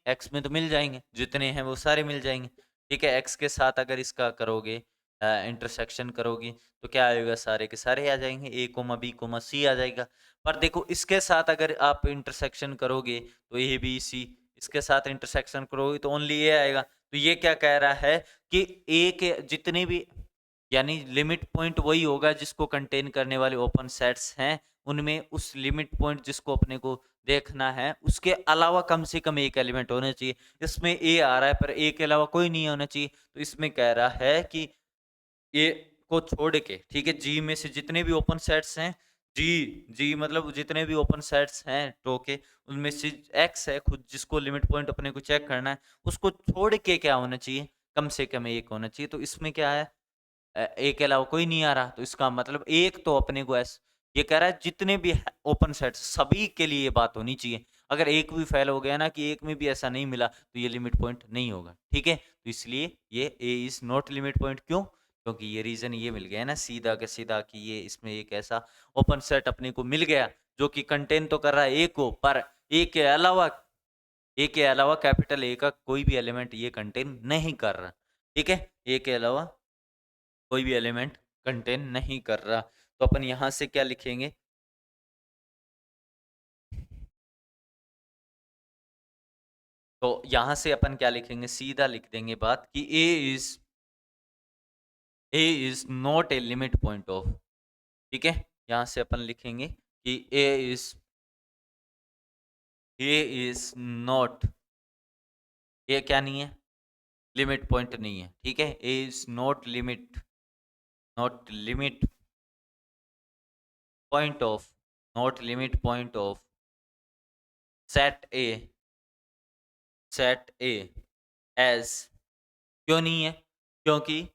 तो मिल जाएंगे, जितने हैं वो सारे मिल जाएंगे, ठीक है? एक्स के साथ अगर इसका करोगे, इंटरसेक्शन करोगी, तो क्या आएगा? सारे के सारे आ जाएंगे, ए कोमा बी कोमा सी आ जाएगा। पर देखो इसके साथ अगर आप इंटरसेक्शन करोगे तो ए बी सी, इसके साथ इंटरसेक्शन करोगे तो ओनली ए आएगा। तो ये क्या कह रहा है कि ए के जितने भी, यानी लिमिट पॉइंट वही होगा जिसको कंटेन करने वाले ओपन सेट्स हैं, उनमें उस लिमिट पॉइंट जिसको अपने को देखना है, उसके अलावा कम से कम एक एलिमेंट होना चाहिए। इसमें ए आ रहा है पर ए के अलावा कोई नहीं होना चाहिए, तो इसमें कह रहा है कि ए को छोड़ के, ठीक है, जी में से जितने भी ओपन सेट्स हैं, जी जी मतलब जितने भी ओपन सेट्स हैं टो के, उनमें से एक्स है खुद जिसको लिमिट पॉइंट अपने को चेक करना है, उसको छोड़ के क्या होना चाहिए? कम से कम एक होना चाहिए। तो इसमें क्या है, ए के अलावा कोई नहीं आ रहा, तो इसका मतलब एक तो अपने को ऐस ये कह रहा है जितने भी ओपन सेट्स सभी के लिए ये बात होनी चाहिए। अगर एक भी फेल हो गया ना, कि एक में भी ऐसा नहीं मिला, तो ये लिमिट पॉइंट नहीं होगा, ठीक है? तो इसलिए ये ए इज नॉट लिमिट पॉइंट। क्यों? क्योंकि ये रीजन ये मिल गया ना सीधा के सीधा, कि ये इसमें एक ऐसा ओपन सेट अपने को मिल गया जो कि कंटेन तो कर रहा है ए को, पर ए के अलावा कैपिटल ए का कोई भी एलिमेंट ये कंटेन नहीं कर रहा, ठीक है? ए के अलावा कोई भी एलिमेंट कंटेन नहीं कर रहा। तो अपन यहां से क्या लिखेंगे? तो यहां से अपन क्या लिखेंगे? सीधा लिख देंगे बात कि A is not a limit point of, ठीक है? यहां से अपन लिखेंगे कि ए इज नॉट, ए क्या नहीं है? लिमिट पॉइंट नहीं है, ठीक है? A is not limit point of, not limit point of set A, set A as, क्यों नहीं है? क्योंकि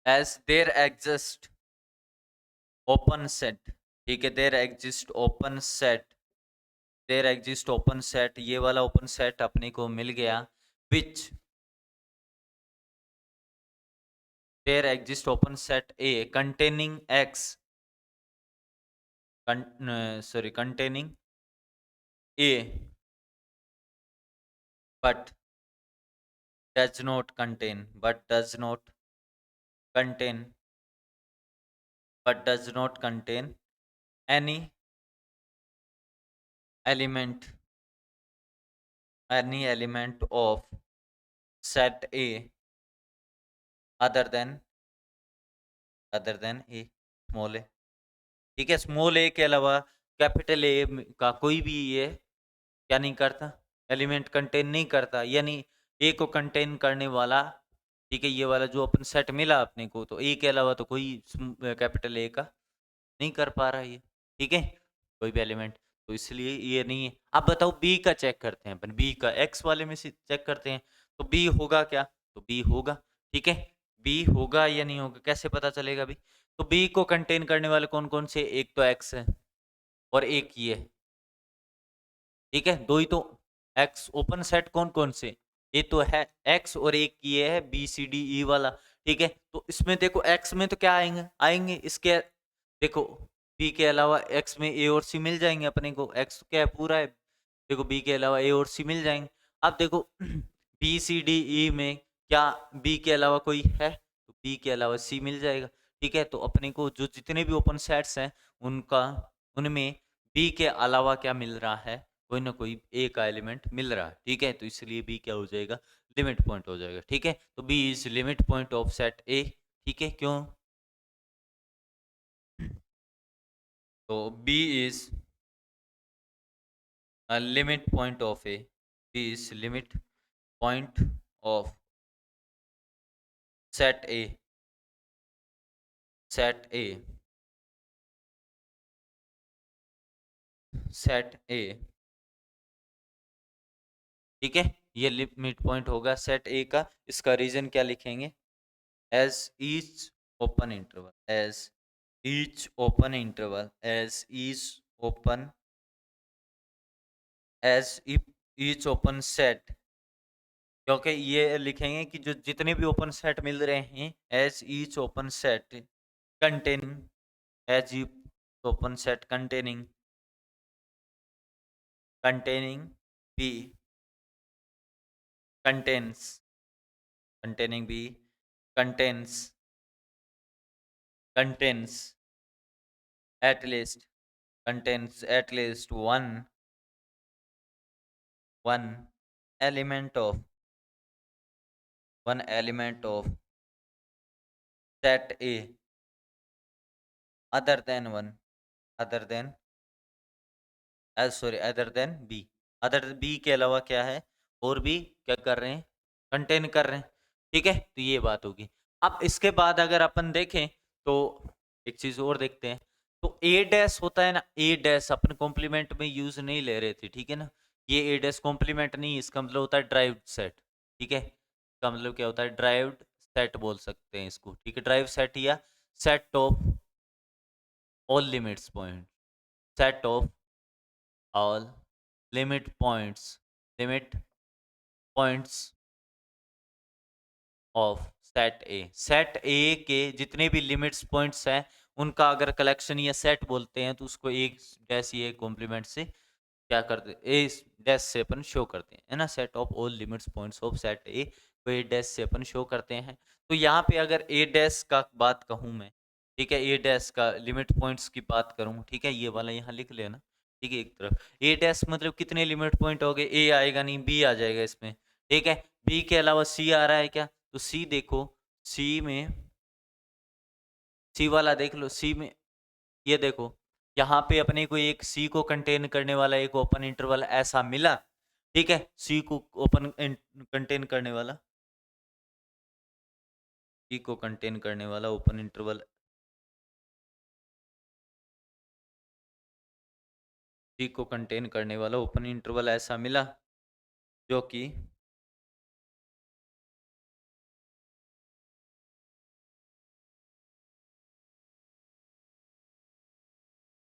as there exist open set, ठीक है? देयर एग्जिस्ट ओपन सेट, ये वाला ओपन सेट अपने को मिल गया, which there exist open set A containing x, containing A but contain does not contain any element of set A other than A, small A, ठीक है? Small ए के अलावा कैपिटल ए का कोई भी ये क्या नहीं करता? एलिमेंट कंटेन नहीं करता, यानी ए को कंटेन करने वाला, ठीक है? ये वाला जो अपन सेट मिला अपने को, तो ए के अलावा तो कोई कैपिटल ए का नहीं कर पा रहा है ये, ठीक है? कोई भी एलिमेंट, तो इसलिए ये नहीं है। अब बताओ बी का चेक करते हैं अपन, बी का एक्स वाले में से चेक करते हैं, तो बी होगा क्या? तो बी होगा, ठीक है? बी होगा या नहीं होगा, कैसे पता चलेगा बी? तो बी को कंटेन करने वाले कौन कौन से? एक तो एक्स है और एक ये है, ठीक है? दो ही तो एक्स ओपन सेट कौन कौन से? ये तो है एक्स, और एक ये है बी सी डी ई वाला, ठीक है? तो इसमें देखो एक्स में तो क्या आएंगे आएंगे इसके, देखो बी के अलावा एक्स में ए और सी मिल जाएंगे अपने को, एक्स तो क्या है पूरा है, देखो बी के अलावा ए और सी मिल जाएंगे। अब देखो बी सी डी ई में क्या बी के अलावा कोई है? तो बी के अलावा सी मिल जाएगा, ठीक है? तो अपने को जो जितने भी ओपन सेट्स हैं, उनका उनमें बी के अलावा क्या मिल रहा है? कोई ना कोई ए का एलिमेंट मिल रहा है, ठीक है? तो इसलिए बी क्या हो जाएगा? लिमिट पॉइंट हो जाएगा, ठीक है? तो B is limit point of set A, ठीक है? क्यों? तो B is limit point of A, B is limit point of set A, set A set A, ठीक है, ये लिमिट पॉइंट होगा सेट ए का। इसका रीजन क्या लिखेंगे, as each open interval, as each open interval, as each open, as each open set, क्योंकि ये लिखेंगे कि जो जितने भी ओपन सेट मिल रहे हैं, as each open set containing, as each open set containing, containing B, contains, containing b, contains, contains at least, contains at least one element of, one element of set a other than one, other than, other than b, other B के अलावा क्या है, और भी क्या कर रहे हैं, कंटेन कर रहे हैं, ठीक है, तो ये बात होगी। अब इसके बाद अगर अपन देखें तो एक चीज और देखते हैं, तो ए डैश होता है ना, ए डैश अपन कॉम्प्लीमेंट में यूज नहीं ले रहे थे, ठीक है ना, ये ए डैश कॉम्प्लीमेंट नहीं, इसका मतलब होता है ड्राइव्ड सेट, ठीक है, इसका मतलब क्या होता है, ड्राइव्ड सेट बोल सकते हैं इसको, ठीक है, ड्राइव सेट या set of all limits point, set of all limit points, limit points of set A, set ए के जितने भी लिमिट्स पॉइंट्स हैं उनका अगर कलेक्शन या सेट बोलते हैं तो उसको एक डैश ये कॉम्प्लीमेंट से क्या करते, ए डैश से अपन शो करते हैं, है ना, set of all limits points of set ए को ए डैश से अपन शो करते हैं। तो यहाँ पे अगर ए डैश का बात कहूँ मैं, ठीक है, ए डैश का लिमिट पॉइंट्स की बात करूँ, ठीक है, ये वाला यहाँ लिख लेना, ठीक है, एक तरफ ए डैश मतलब कितने लिमिट पॉइंट हो गए, ए आएगा नहीं, बी आ जाएगा इसमें, ठीक है, बी के अलावा सी आ रहा है क्या, तो सी देखो, सी में, सी वाला देख लो, सी में ये देखो, यहाँ पे अपने को एक सी को कंटेन करने वाला एक ओपन इंटरवल ऐसा मिला, ठीक है, सी को ओपन कंटेन करने वाला, सी को कंटेन करने वाला ओपन इंटरवल, सी को कंटेन करने वाला ओपन इंटरवल ऐसा मिला जो कि,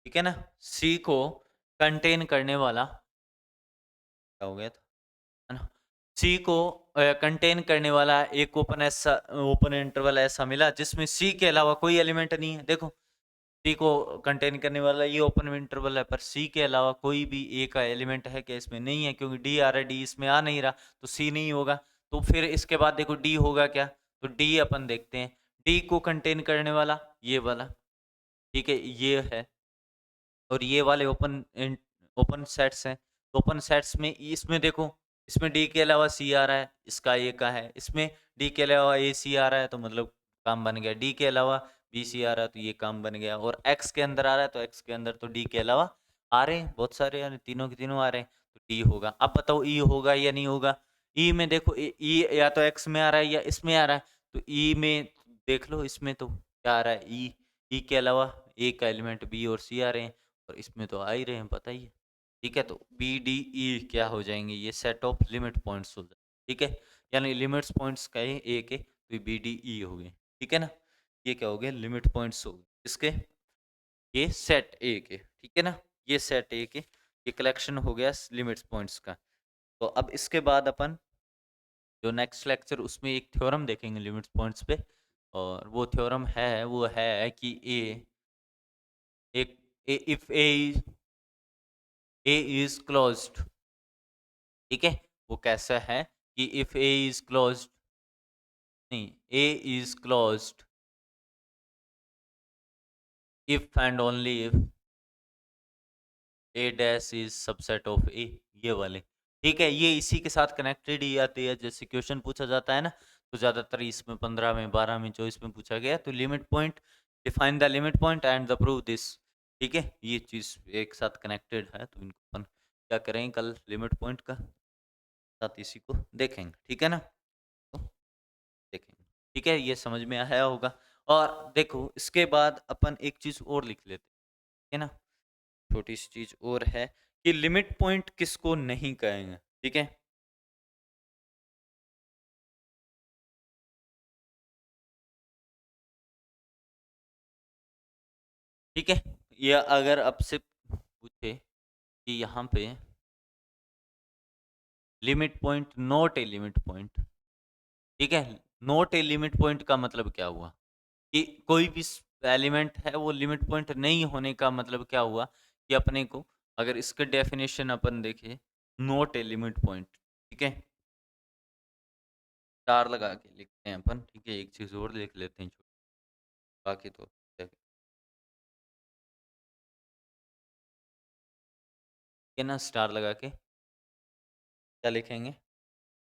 ठीक है ना, सी को कंटेन करने वाला, क्या हो गया था, है ना, सी को कंटेन करने वाला एक ओपन ऐसा ओपन इंटरवल ऐसा मिला जिसमें सी के अलावा कोई एलिमेंट नहीं है, देखो सी को कंटेन करने वाला ये ओपन इंटरवल है, पर सी के अलावा कोई भी ए का एलिमेंट है कि इसमें नहीं है, क्योंकि डी आ रहा है, डी इसमें आ नहीं रहा, तो सी नहीं होगा। तो फिर इसके बाद देखो डी होगा क्या, तो डी अपन देखते हैं, डी को कंटेन करने वाला ये वाला, ठीक है, ये है, और ये वाले ओपन ओपन सेट्स हैं, तो ओपन सेट्स में इसमें देखो, इसमें डी के अलावा सी आ रहा है, इसका ए का है, इसमें डी के अलावा ए सी आ रहा है, तो मतलब काम बन गया, डी के अलावा बी सी आ रहा है तो ये काम बन गया, और एक्स के अंदर आ रहा है तो एक्स के अंदर तो डी के अलावा आ रहे हैं बहुत सारे, यानी तीनों के तीनों आ रहे हैं, तो डी होगा। अब बताओ ई होगा या नहीं होगा, ई में देखो, ई या तो एक्स में आ रहा है या इसमें आ रहा है, तो ई में देख लो, इसमें तो क्या आ रहा है, ई के अलावा ए का एलिमेंट बी और सी आ रहे हैं, और इसमें तो आ ही रहे हैं, पता ही है, ठीक है, तो बी डी ई क्या हो जाएंगे, ये सेट ऑफ लिमिट पॉइंट्स हो जाए, ठीक है, यानी लिमिट्स पॉइंट्स का है ए के, तो बी डी ई हो गए, ठीक है ना, ये क्या हो गया, लिमिट पॉइंट्स हो गए इसके, ये सेट ए के, ठीक है ना, ये सेट ए के, ये कलेक्शन हो गया लिमिट्स पॉइंट्स का। तो अब इसके बाद अपन जो नेक्स्ट लेक्चर उसमें एक थ्योरम देखेंगे लिमिट्स पॉइंट्स पे, और वो थ्योरम है, वो है कि ए एक इफ ए इज क्लोज्ड, ठीक है, वो कैसा है कि इफ ए इज क्लोज्ड, नहीं, A is closed if and only if A dash is subset of A, ये वाले, ठीक है, ये इसी के साथ कनेक्टेड ही आती है, जैसे क्वेश्चन पूछा जाता है ना, तो ज़्यादातर इसमें 15 में 12 में 24 में पूछा गया, तो limit point, define the limit point and the prove this, ठीक है, ये चीज़ एक साथ कनेक्टेड है, तो इनको अपन क्या करेंगे कल लिमिट पॉइंट का साथ इसी को देखेंगे, ठीक है ना, तो देखेंगे, ठीक है, ये समझ में आया होगा। और देखो इसके बाद अपन एक चीज़ और लिख लेते हैं, ठीक है ना, छोटी सी चीज और है कि लिमिट पॉइंट किसको नहीं कहेंगे, ठीक है। ठीक है, ये अगर आपसे पूछे कि यहाँ पे limit point not a limit point, ठीक है, नॉट ए लिमिट पॉइंट का मतलब क्या हुआ कि कोई भी एलिमेंट है वो लिमिट पॉइंट नहीं होने का मतलब क्या हुआ कि अपने को अगर इसका डेफिनेशन अपन देखें, नॉट ए लिमिट पॉइंट, ठीक है, स्टार लगा के लिखते हैं अपन, ठीक है, एक चीज और लिख लेते हैं छोटी, बाकी तो ठीक है ना, स्टार लगा के क्या लिखेंगे,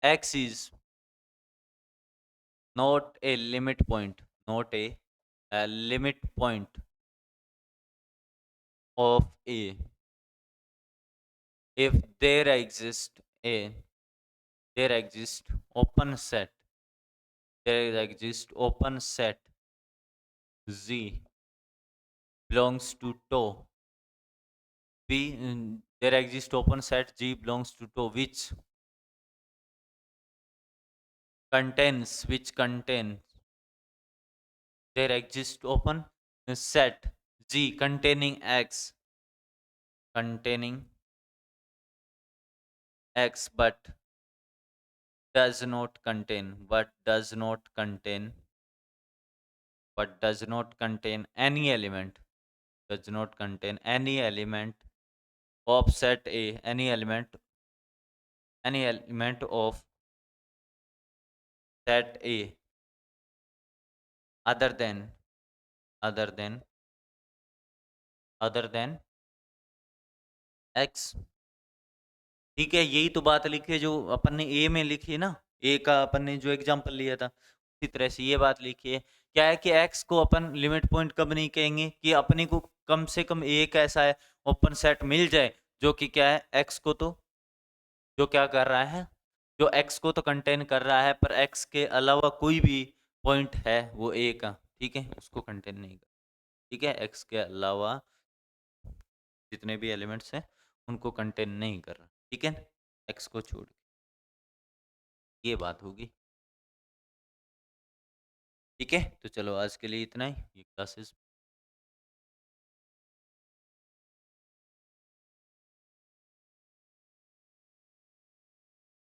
x is not a limit point, not a limit point of A if there exist a there exist open set there exist open set z belongs to tau there exist open set g belongs to tau which contains there exist open set g containing x but does not contain any element, does not contain any element of set A, any element of set A other than other than other than x, ठीक है, यही तो बात लिखी है जो अपन ने ए में लिखी है ना, ए का अपन ने जो एग्जांपल लिया था उसी तरह से ये बात लिखी है। क्या है कि एक्स को अपन लिमिट पॉइंट कब नहीं कहेंगे कि अपने को कम से कम एक ऐसा है ओपन सेट मिल जाए जो कि क्या है एक्स को तो जो क्या कर रहा है, जो एक्स को तो कंटेन कर रहा है पर एक्स के अलावा कोई भी पॉइंट है वो ए का, ठीक है, उसको कंटेन नहीं कर, ठीक है, एक्स के अलावा जितने भी एलिमेंट्स हैं उनको कंटेन नहीं कर रहा, ठीक है, एक्स को छोड़ के ये बात होगी। ठीक है, तो चलो आज के लिए इतना ही, ये क्लासेस